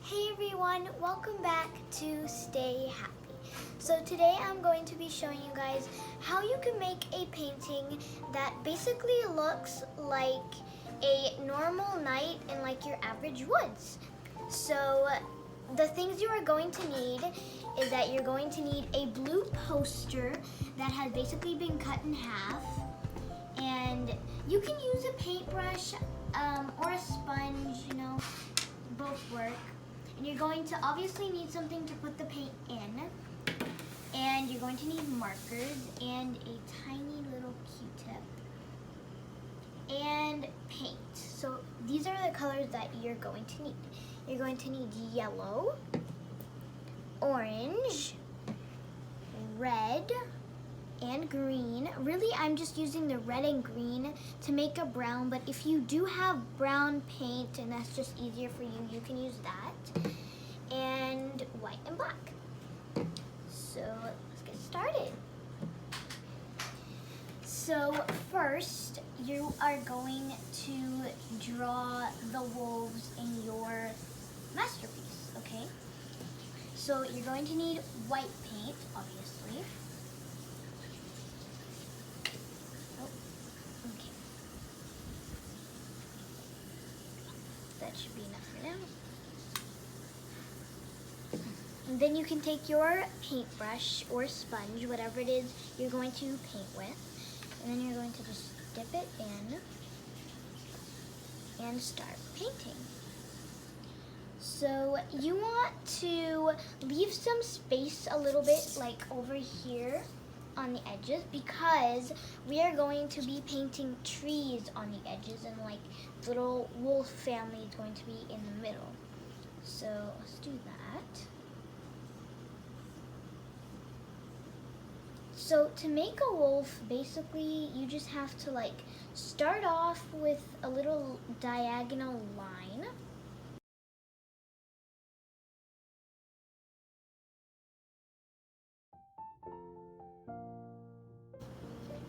Hey everyone, welcome back to Stay Happy. So today I'm going to be showing you guys how you can make a painting that basically looks like a normal night in like your average woods. So the things you are going to need is that you're going to need a blue poster that has basically been cut in half, and you can use a paintbrush or a sponge, both work. And you're going to obviously need something to put the paint in. And you're going to need markers and a tiny little Q-tip. And paint. So these are the colors that you're going to need. You're going to need yellow, orange, red, and green. Really, I'm just using the red and green to make a brown, but if you do have brown paint and that's just easier for you, you can use that. And white and black. So let's get started. So first, you are going to draw the wolves in your masterpiece, okay? So you're going to need white paint, obviously. Okay. That should be enough for now. And then you can take your paintbrush or sponge, whatever it is you're going to paint with, and then you're going to just dip it in and start painting. So you want to leave some space a little bit, like over here on the edges, because we are going to be painting trees on the edges, and like little wolf family is going to be in the middle. So let's do that. So to make a wolf, basically you just have to like start off with a little diagonal line.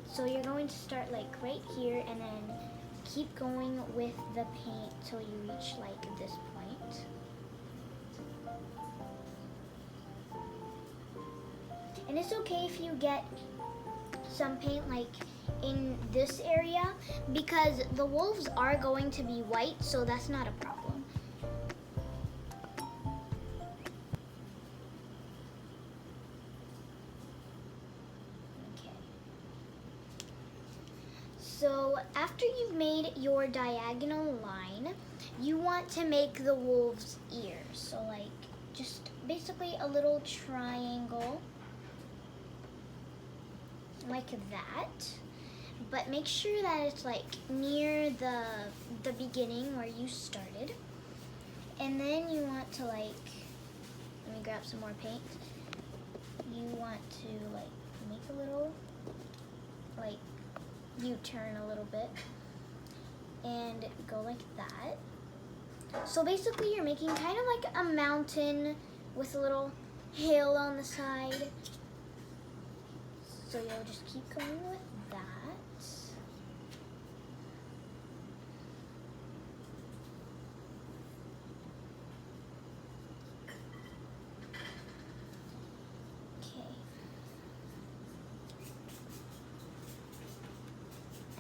So you're going to start like right here and then keep going with the paint till you reach like this point. And it's okay if you get some paint like in this area, because the wolves are going to be white, so that's not a problem. Okay. So after you've made your diagonal line, you want to make the wolves' ears. So like just basically a little triangle like that, but make sure that it's like near the beginning where you started. And then you want to like, let me grab some more paint. You want to like make a little like U-turn a little bit and go like that. So basically you're making kind of like a mountain with a little hill on the side. So you'll just keep going with that. Okay.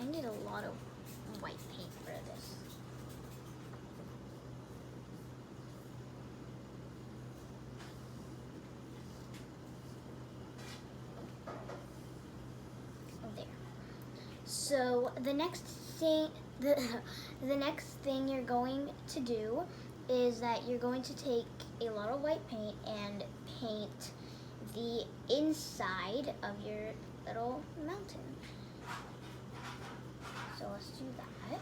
I need a lot of white paint for this. So the next thing you're going to do is that you're going to take a lot of white paint and paint the inside of your little mountain. So let's do that.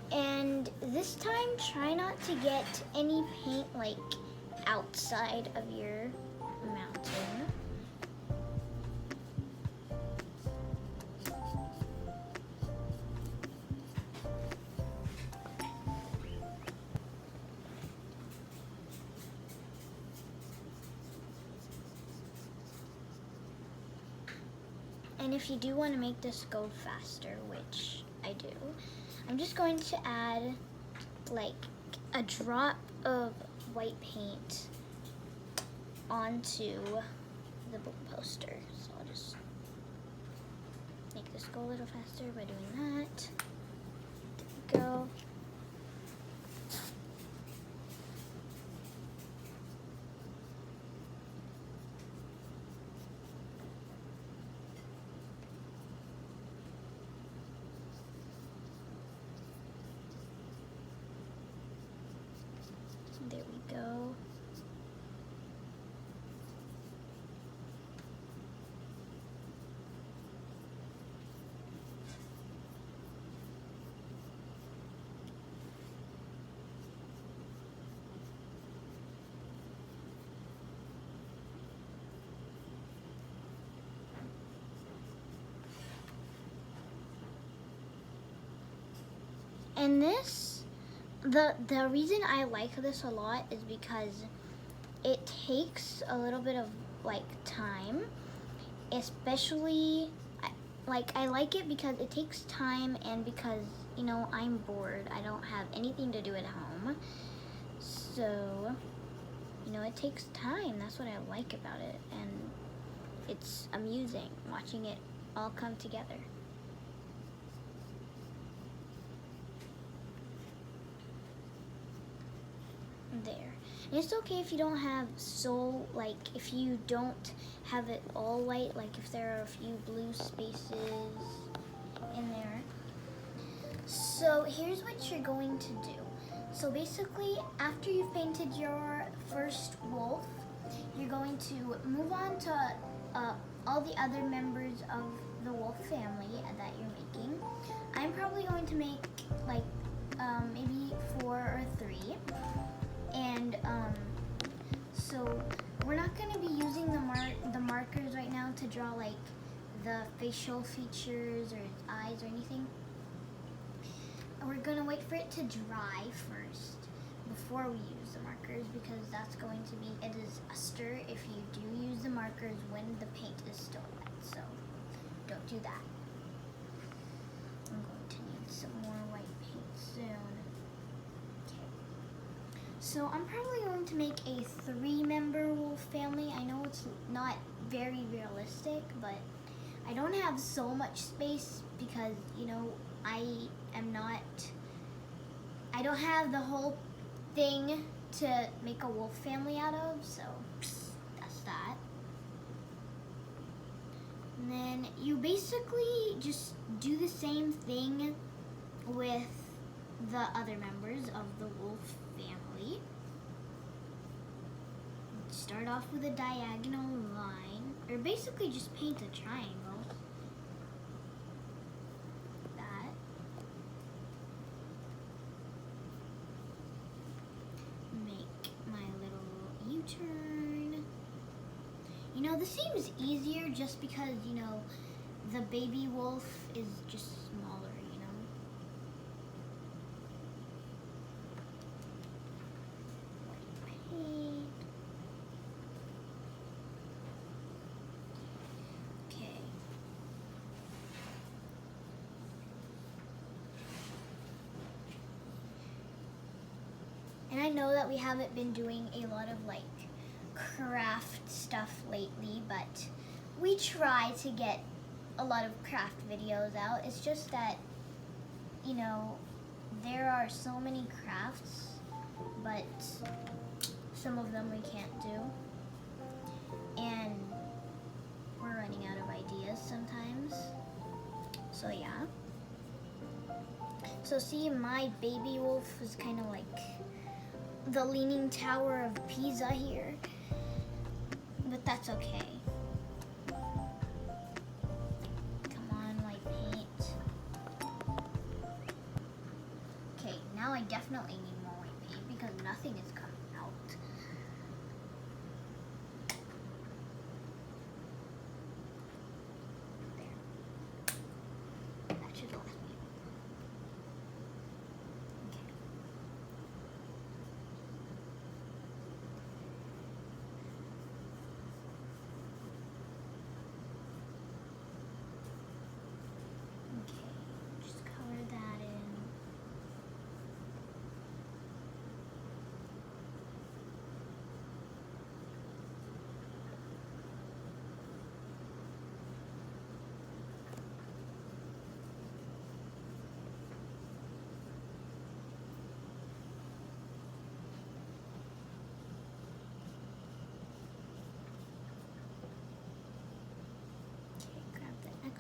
And this time, try not to get any paint like outside of your mountain. And if you do want to make this go faster, which I do, I'm just going to add like a drop of white paint onto the poster. So I'll just make this go a little faster by doing that. There we go. There we go. And this, the reason I like this a lot is because it takes a little bit of like time, especially I like it because it takes time and because, you know, I'm bored. I don't have anything to do at home. So, you know, it takes time. That's what I like about it. And it's amusing watching it all come together. There. And it's okay if you don't have if you don't have it all white, like if there are a few blue spaces in there. So here's what you're going to do. So basically, after you've painted your first wolf, you're going to move on to all the other members of the wolf family that you're making. I'm probably going to make like maybe 4 or 3. And so we're not going to be using the markers right now to draw like the facial features or its eyes or anything. We're going to wait for it to dry first before we use the markers, because that's going to be a disaster if you do use the markers when the paint is still wet. So don't do that. I'm going to need some more white paint soon. So I'm probably going to make a 3-member wolf family. I know it's not very realistic, but I don't have so much space because, you know, I don't have the whole thing to make a wolf family out of, so that's that. And then you basically just do the same thing with the other members of the wolf family. Start off with a diagonal line, or basically just paint a triangle. That. Make my little U-turn. You know, this seems easier just because, you know, the baby wolf is just smaller, you know. Paint. Okay. And I know that we haven't been doing a lot of like craft stuff lately, but we try to get a lot of craft videos out. It's just that, you know, there are so many crafts, but some of them we can't do. And we're running out of ideas sometimes. So yeah. So see, my baby wolf is kind of like the Leaning Tower of Pisa here. But that's okay. Come on, white paint. Okay, now I definitely need more white paint because nothing is coming out. There. That should last me. Okay.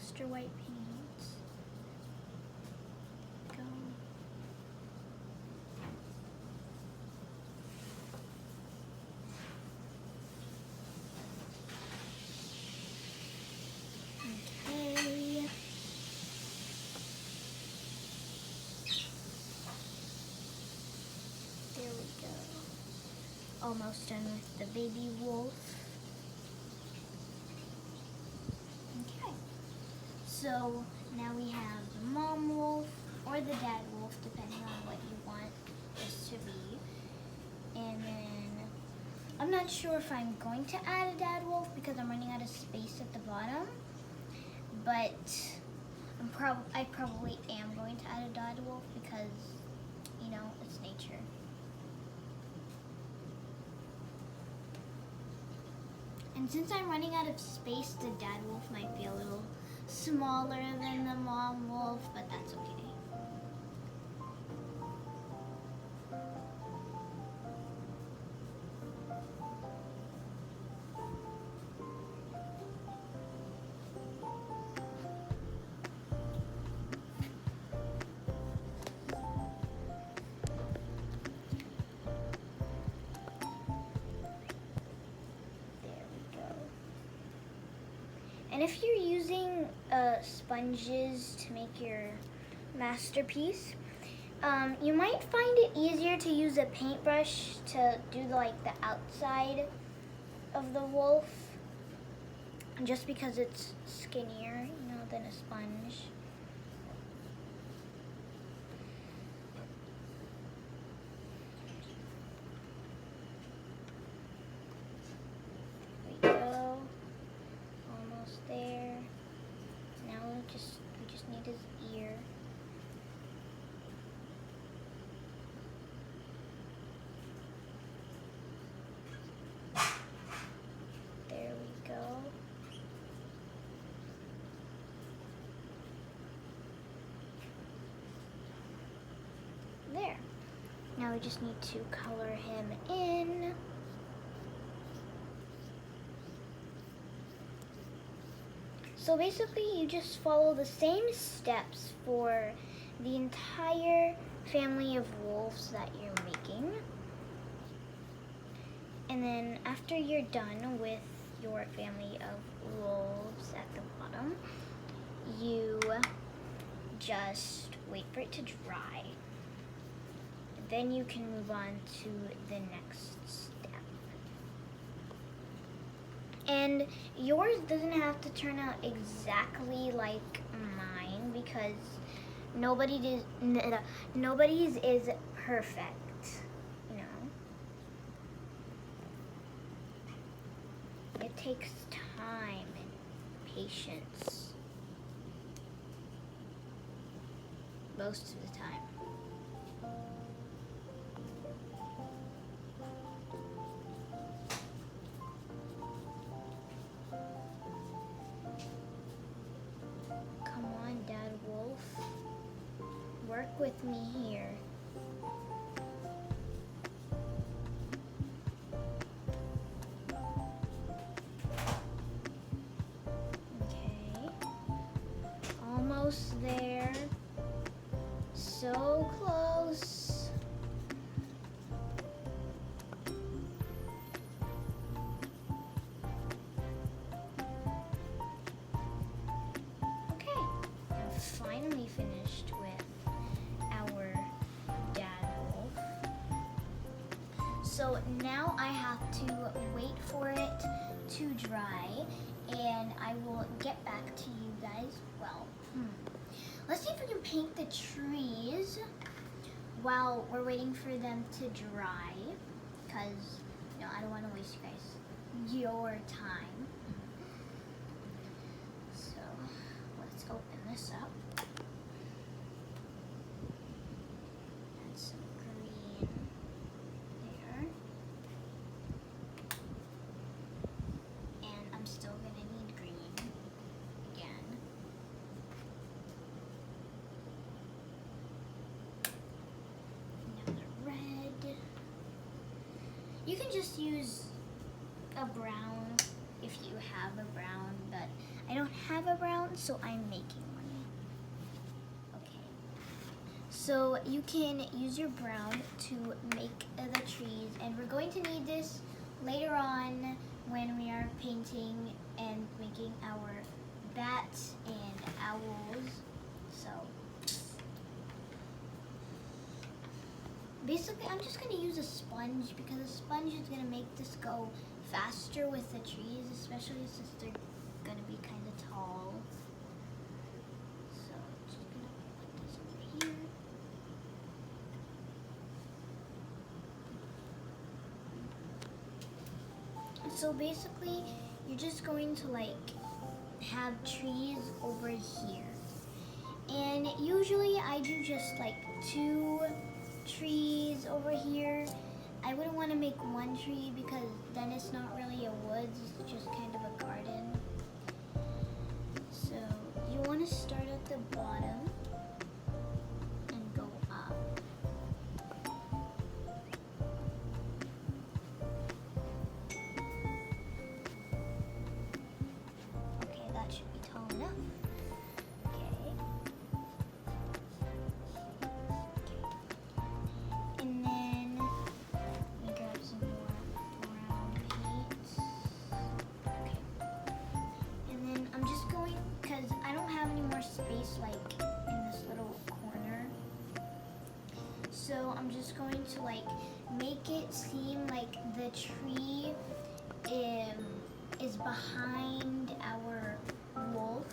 master white paints. Go. Okay. There we go. Almost done with the baby wolf. Okay. So now we have the mom wolf or the dad wolf, depending on what you want this to be. And then I'm not sure if I'm going to add a dad wolf because I'm running out of space at the bottom. But I probably am going to add a dad wolf because, you know, it's nature. And since I'm running out of space, the dad wolf might be a little smaller than the mom wolf, but that's okay. And if you're using sponges to make your masterpiece, you might find it easier to use a paintbrush to do like the outside of the wolf, just because it's skinnier, you know, than a sponge. There. Now we just need his ear. There we go. There. Now we just need to color him in. So basically you just follow the same steps for the entire family of wolves that you're making. And then after you're done with your family of wolves at the bottom, you just wait for it to dry. Then you can move on to the next step. And yours doesn't have to turn out exactly like mine because nobody's is perfect, you know. It takes time and patience most of the time. Work with me here. Okay. Almost there. So close. Okay. I'm finally finished with So now I have to wait for it to dry, and I will get back to you guys. Well, let's see if we can paint the trees while we're waiting for them to dry, because I don't want to waste you guys your time. So let's open this up. You can just use a brown if you have a brown, but I don't have a brown, so I'm making one. Okay. So you can use your brown to make the trees, and we're going to need this later on when we are painting and making our bats and owls. So basically I'm just going to use a sponge because a sponge is going to make this go faster with the trees, especially since they're going to be kind of tall. So I'm just going to put this over here. So basically, you're just going to like have trees over here. And usually I do just like 2 trees over here. I wouldn't want to make 1 tree because then it's not really a woods, it's just kind of a garden. So you want to start at the bottom and go up. Okay, that should be tall enough. Okay. And then let me grab some more brown paint. Okay. And then I'm just going, because I don't have any more space like in this little corner. So I'm just going to like make it seem like the tree is behind our wolf.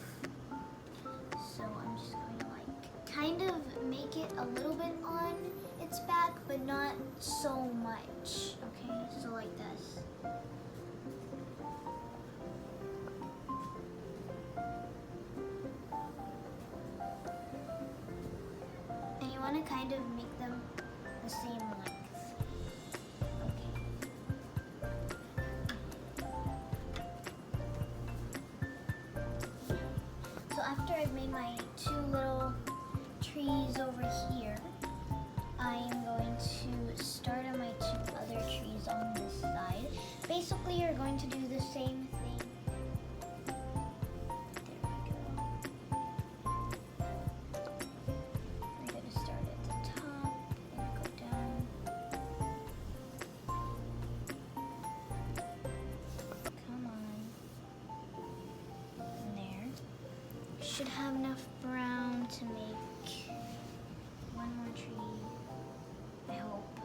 So I'm just going to like kind of make it a little bit on its back, but not so much. Okay, so like this. And you want to kind of make them the same length. So after I've made my 2 little trees over here, I am going to start on my 2 other trees on this side. Basically, you're going to do the same thing. There we go. We're going to start at the top and go down. Come on. And there. Should have enough brown to make 1 more tree, I hope.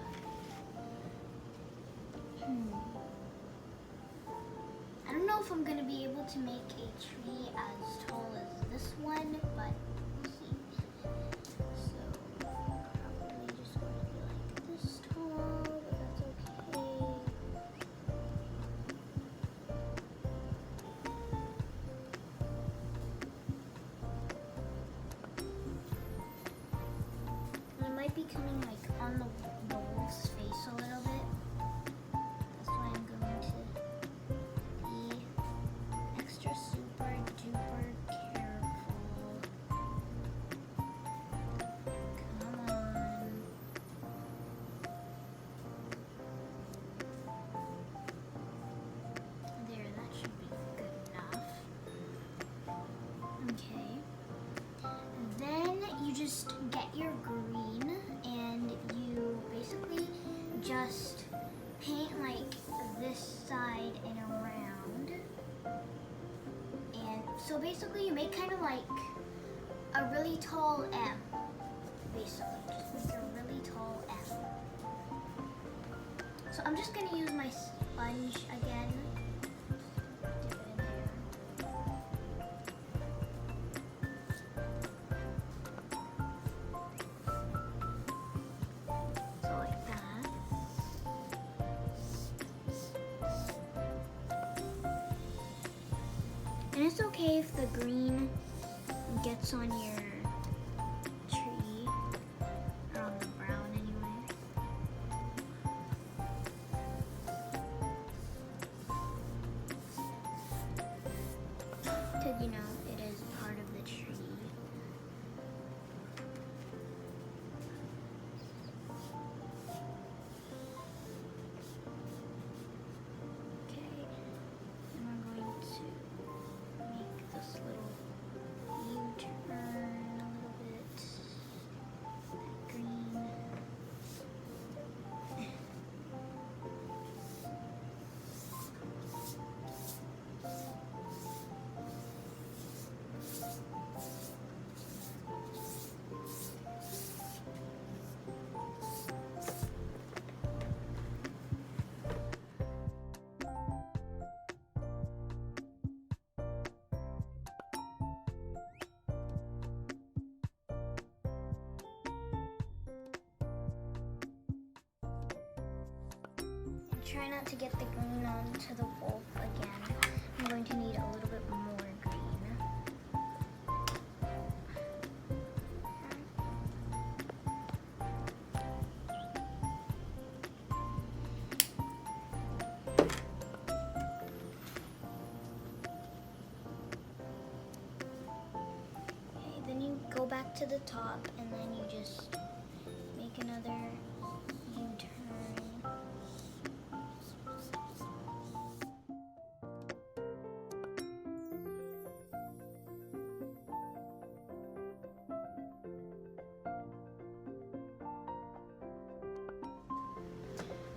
I don't know if I'm gonna be able to make a tree as tall as this one, but we'll see. So probably just going to be like this tall, but that's okay. And it might be coming like on the wolf's face a little bit. That's why I'm going to be extra super duper careful. Come on. There, that should be good enough. Okay. Then you just get your green and you basically just paint like this side and around. And so basically you make kind of like a really tall M. Basically, just make a really tall M. So I'm just gonna use my sponge again. Dip it in there. So like that. And it's okay if the green gets on your tree, or on the brown anyway. Because, you know, it is part of the tree. Okay, and we're going try not to get the green onto the wolf again. I'm going to need a little bit more green. Okay, then you go back to the top and then you just make another U-turn.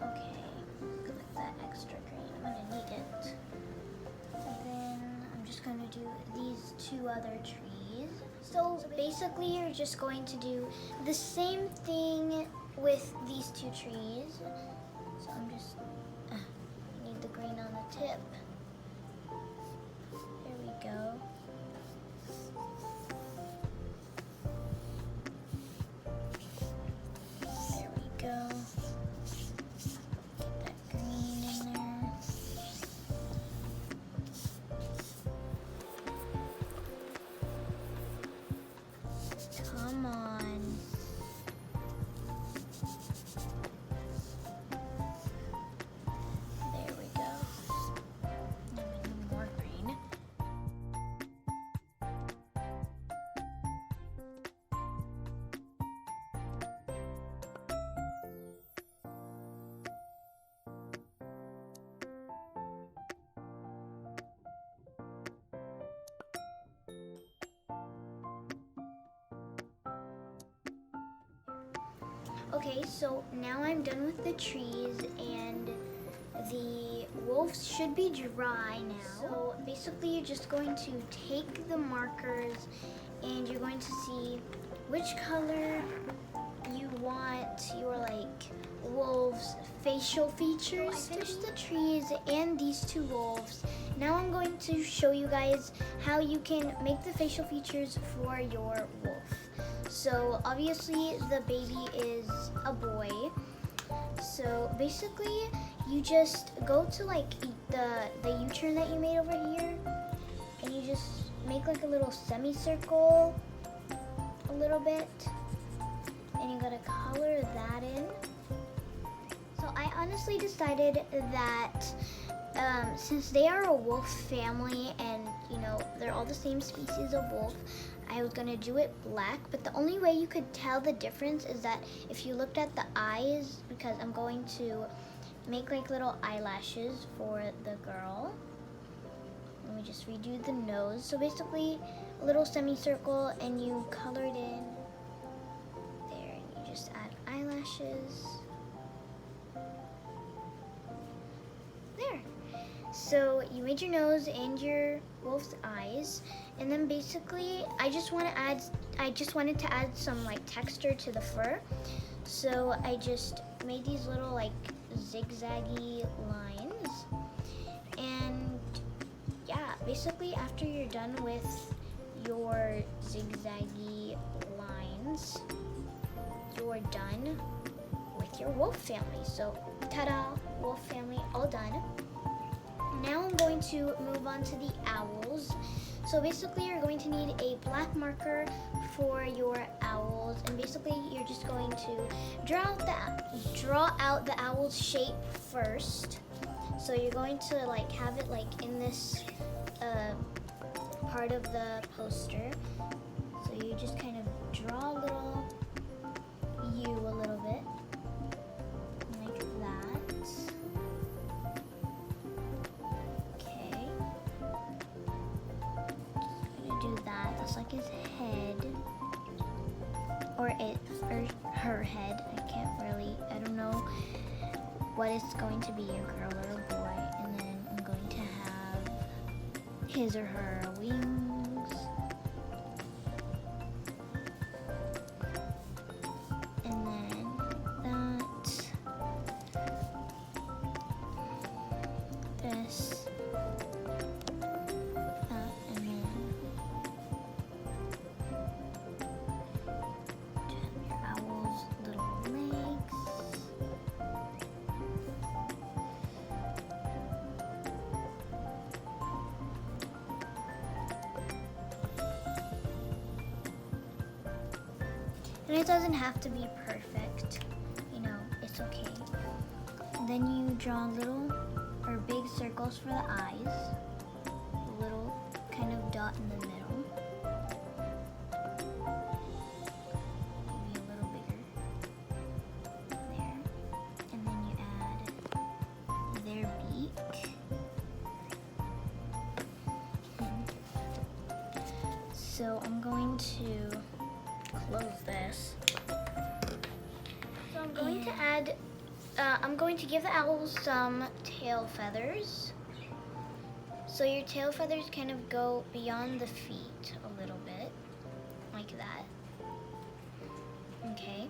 Okay, collect that extra green. I'm gonna need it. And then I'm just gonna do these two other trees. So basically you're just going to do the same thing with these two trees. So I'm just need the green on the tip. There we go. There we go. Get that green in there. Come on. There we go. Now we need more green. Okay, so now I'm done with the trees and the wolves should be dry now. So basically you're just going to take the markers and you're going to see which color you want your wolves' facial features. So I finished the trees and these two wolves. Now I'm going to show you guys how you can make the facial features for your wolf. So obviously the baby is a boy. So basically you just go to the U-turn that you made over here and you just make a little semicircle a little bit and you gotta color that in. So I honestly decided that since they are a wolf family and they're all the same species of wolf, I was gonna do it black, but the only way you could tell the difference is that if you looked at the eyes, because I'm going to make little eyelashes for the girl. Let me just redo the nose. So basically a little semicircle and you color it in there and you just add eyelashes. There. So you made your nose and your wolf's eyes, and then basically I just wanted to add some texture to the fur. So I just made these little zigzaggy lines, and yeah, basically after you're done with your zigzaggy lines, you're done with your wolf family. So ta-da, wolf family all done. Now I'm going to move on to the owls. So basically you're going to need a black marker for your owls, and basically you're just going to draw out the owl's shape first. So you're going to have it in this part of the poster. So you just kind of draw a little U a little bit like that. Okay. Just gonna do that. That's like his head. Or her head. I don't know what it's going to be, a girl or a boy. And then I'm going to have his or her wings. And then that. This. That, and then your owl's little legs. And it doesn't have to be perfect, you know, it's okay. And then you draw little or big circles for the eyes, a little kind of dot in the middle. Maybe a little bigger. There. And then you add their beak. So I'm going to close this. So I'm going to add, I'm going to give the owls some tail feathers. So your tail feathers kind of go beyond the feet a little bit, like that. Okay.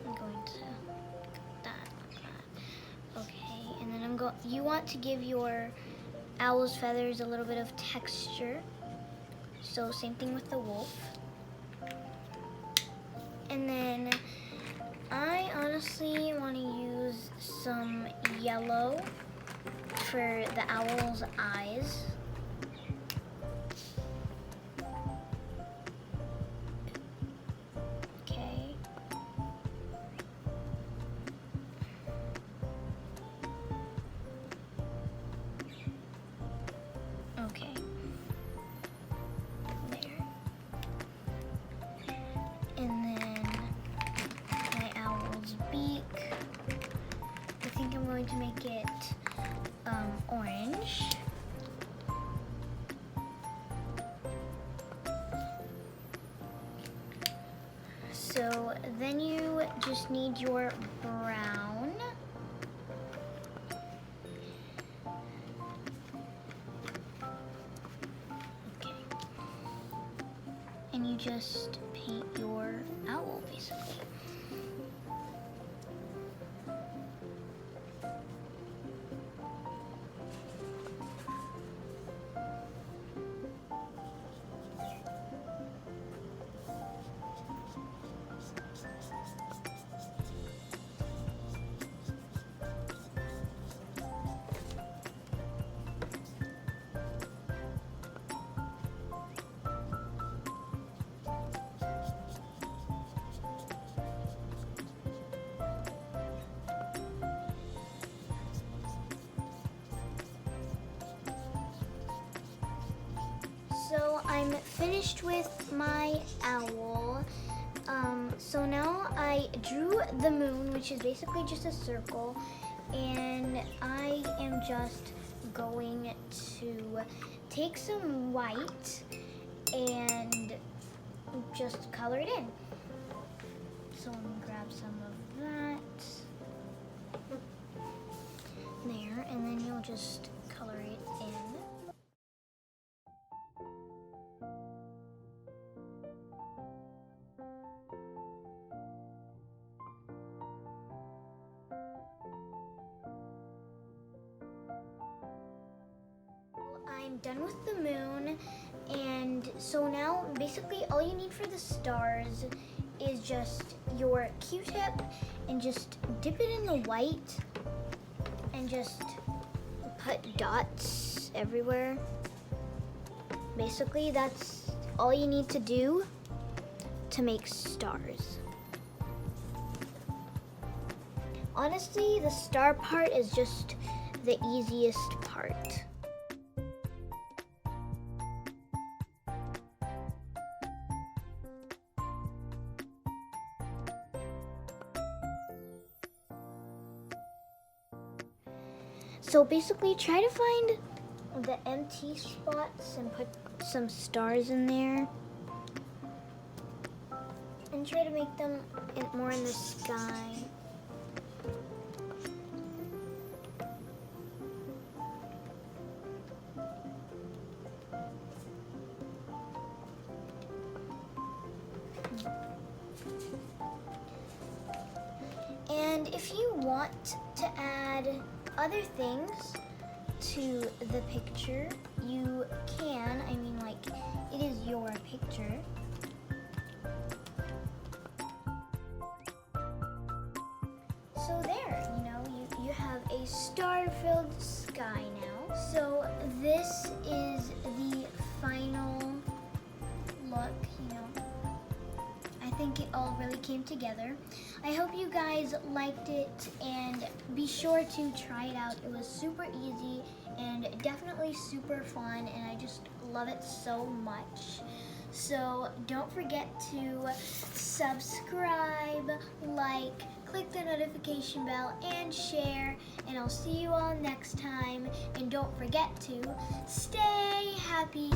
I'm going to cut that, like that. Okay, and then you want to give your owl's feathers a little bit of texture. So same thing with the wolf. And then I honestly want to use some yellow for the owl's eyes. Okay. Okay. There. And then my owl's beak. I think I'm going to make it orange. So then you just need your brown. Okay. And you just paint your owl basically. So I'm finished with my owl. So now I drew the moon, which is basically just a circle, and I am just going to take some white and just color it in. So let me grab some of that there, and then you'll just color it in. I'm done with the moon, and so now basically all you need for the stars is just your Q-tip and just dip it in the white and just put dots everywhere. Basically that's all you need to do to make stars. Honestly, the star part is just the easiest part. So basically try to find the empty spots and put some stars in there. And try to make them more in the sky. And if you want to add other things to the picture, you can. I mean, like, it is your picture. So there, you know, you have a star-filled sky now. So this is the final look, you know. I think it all really came together. I hope you guys liked it, and be sure to try it out. It was super easy and definitely super fun, and I just love it so much. So don't forget to subscribe, like, click the notification bell, and share. And I'll see you all next time. And don't forget to stay happy.